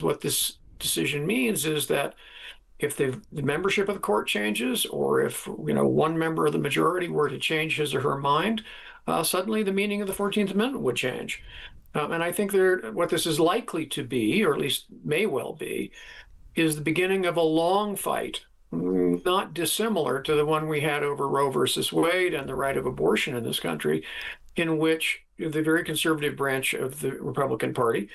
What this decision means is that if the membership of the court changes, or if one member of the majority were to change his or her mind, suddenly the meaning of the 14th Amendment would change. And I think what this is likely to be, or at least may well be, is the beginning of a long fight, not dissimilar to the one we had over Roe versus Wade and the right of abortion in this country, in which the very conservative branch of the Republican Party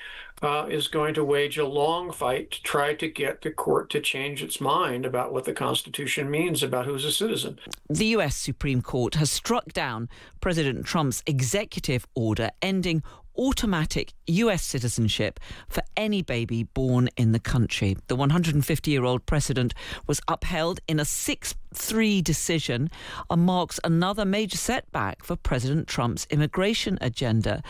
is going to wage a long fight to try to get the court to change its mind about what the Constitution means about who's a citizen. The US Supreme Court has struck down President Trump's executive order ending automatic US citizenship for any baby born in the country. The 150-year-old precedent was upheld in a 6-3 decision and marks another major setback for President Trump's immigration agenda.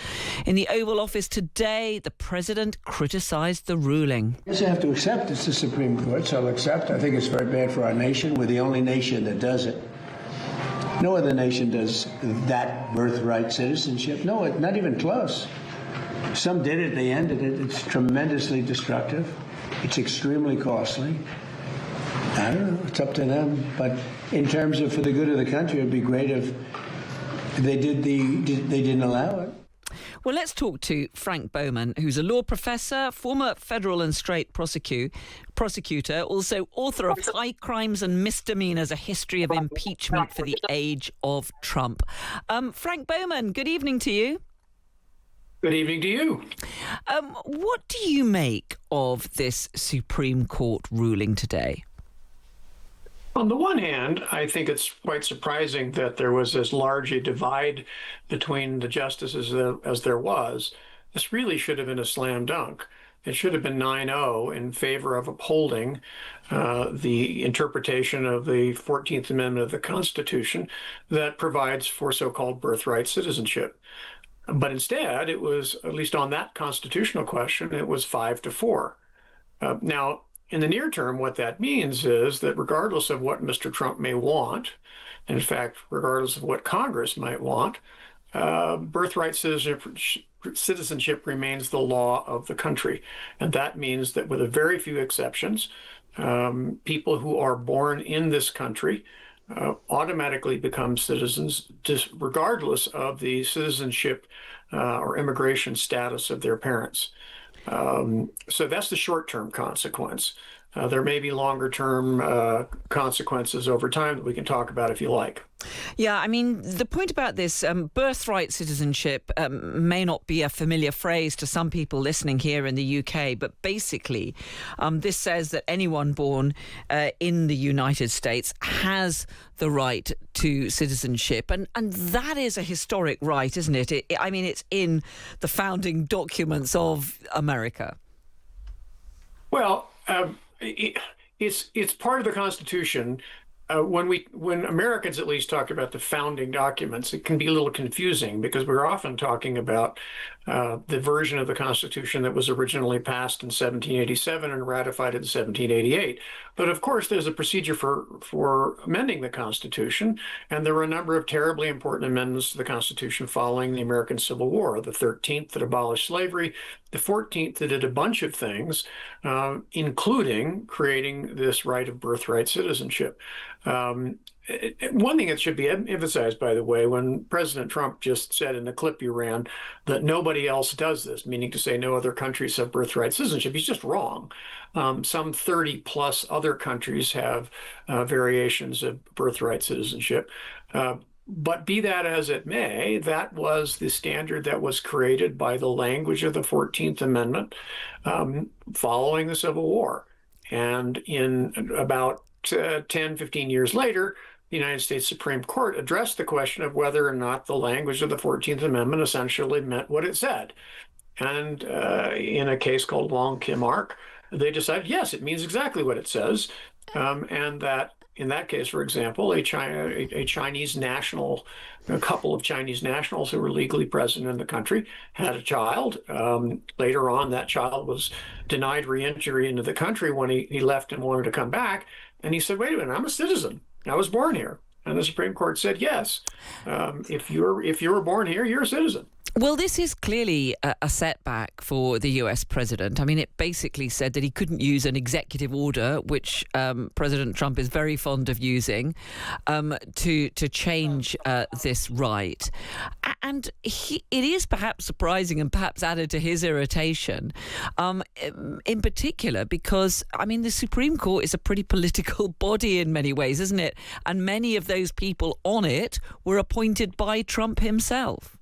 In the Oval Office today, the president criticised the ruling. I guess I have to accept it's the Supreme Court, so I'll accept. I think it's very bad for our nation. We're the only nation that does it. No other nation does that birthright citizenship. No, not even close. Some did it, they ended it. It's tremendously destructive. It's extremely costly. I don't know, it's up to them. But in terms of for the good of the country, it'd be great if they didn't allow it. Well, let's talk to Frank Bowman, who's a law professor, former federal and state prosecutor, also author of High Crimes and Misdemeanors, A History of Impeachment for the Age of Trump. Frank Bowman, good evening to you. Good evening to you. What do you make of this Supreme Court ruling today? On the one hand, I think it's quite surprising that there was as large a divide between the justices as there was. This really should have been a slam dunk. It should have been 9-0 in favor of upholding the interpretation of the 14th Amendment of the Constitution that provides for so-called birthright citizenship. But instead, it was, at least on that constitutional question, it was 5-4. Now, in the near term, what that means is that regardless of what Mr. Trump may want, in fact, regardless of what Congress might want, birthright citizenship remains the law of the country. And that means that with a very few exceptions, people who are born in this country automatically become citizens, regardless of the citizenship or immigration status of their parents. So that's the short-term consequence. There may be longer-term consequences over time that we can talk about if you like. Yeah, I mean, the point about this birthright citizenship may not be a familiar phrase to some people listening here in the UK, but basically this says that anyone born in the United States has the right to citizenship. And that is a historic right, isn't it? I mean, it's in the founding documents of America. Well, it's part of the Constitution. When Americans at least talk about the founding documents, it can be a little confusing because we're often talking about the version of the Constitution that was originally passed in 1787 and ratified in 1788. But of course, there's a procedure for amending the Constitution, and there were a number of terribly important amendments to the Constitution following the American Civil War. The 13th that abolished slavery, the 14th that did a bunch of things, including creating this right of birthright citizenship. One thing that should be emphasized, by the way, when President Trump just said in the clip you ran that nobody else does this, meaning to say no other countries have birthright citizenship, he's just wrong. Some 30 plus other countries have variations of birthright citizenship. But be that as it may, that was the standard that was created by the language of the 14th Amendment following the Civil War. And in about 10, 15 years later, the United States Supreme Court addressed the question of whether or not the language of the 14th Amendment essentially meant what it said. And in a case called Wong Kim Ark, they decided, yes, it means exactly what it says. And that in that case, for example, a Chinese national, a couple of Chinese nationals who were legally present in the country had a child. Later on, that child was denied reentry into the country when he left and wanted to come back. And he said, wait a minute, I'm a citizen. I was born here. And the Supreme Court said, yes, if you were born here, you're a citizen. Well, this is clearly a setback for the US president. I mean, it basically said that he couldn't use an executive order, which President Trump is very fond of using, to change this right. And it is perhaps surprising and perhaps added to his irritation, in particular, because, I mean, the Supreme Court is a pretty political body in many ways, isn't it? And many of those people on it were appointed by Trump himself.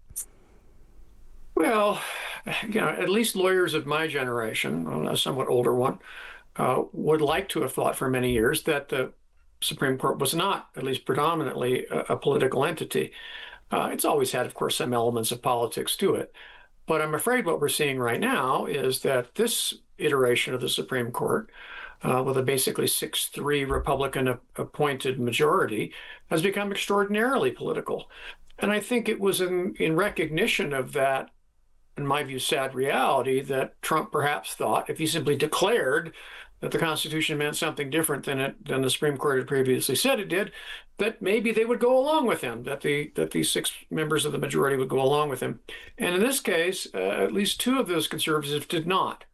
Well, at least lawyers of my generation, a somewhat older one, would like to have thought for many years that the Supreme Court was not, at least predominantly, a political entity. It's always had, of course, some elements of politics to it. But I'm afraid what we're seeing right now is that this iteration of the Supreme Court, with a basically 6-3 Republican appointed majority, has become extraordinarily political. And I think it was in recognition of that, in my view, sad reality, that Trump perhaps thought if he simply declared that the Constitution meant something different than the Supreme Court had previously said it did, that maybe they would go along with him, that these 6 members of the majority would go along with him. And in this case, at least 2 of those conservatives did not.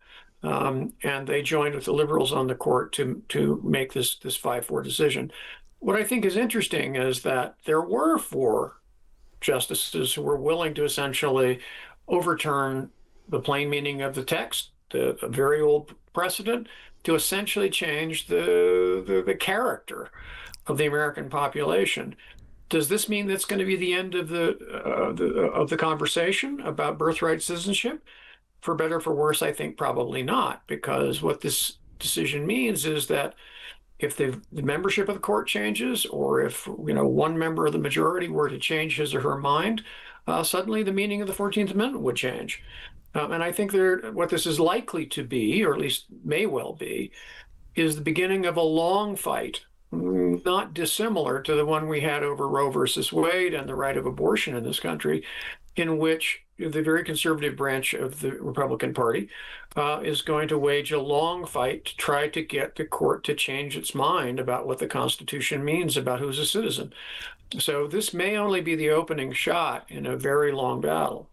And they joined with the liberals on the court to make this 5-4 decision. What I think is interesting is that there were 4 justices who were willing to essentially overturn the plain meaning of the text, a very old precedent, to essentially change the character of the American population. Does this mean that's going to be the end of the conversation about birthright citizenship? For better or for worse, I think probably not, because what this decision means is that if the membership of the court changes, or if one member of the majority were to change his or her mind, suddenly the meaning of the 14th Amendment would change. And I think what this is likely to be, or at least may well be, is the beginning of a long fight, not dissimilar to the one we had over Roe versus Wade and the right of abortion in this country, in which the very conservative branch of the Republican Party is going to wage a long fight to try to get the court to change its mind about what the Constitution means about who's a citizen. So this may only be the opening shot in a very long battle.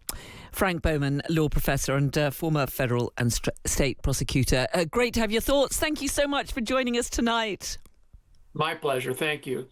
Frank Bowman, law professor and former federal and state prosecutor. Great to have your thoughts. Thank you so much for joining us tonight. My pleasure. Thank you.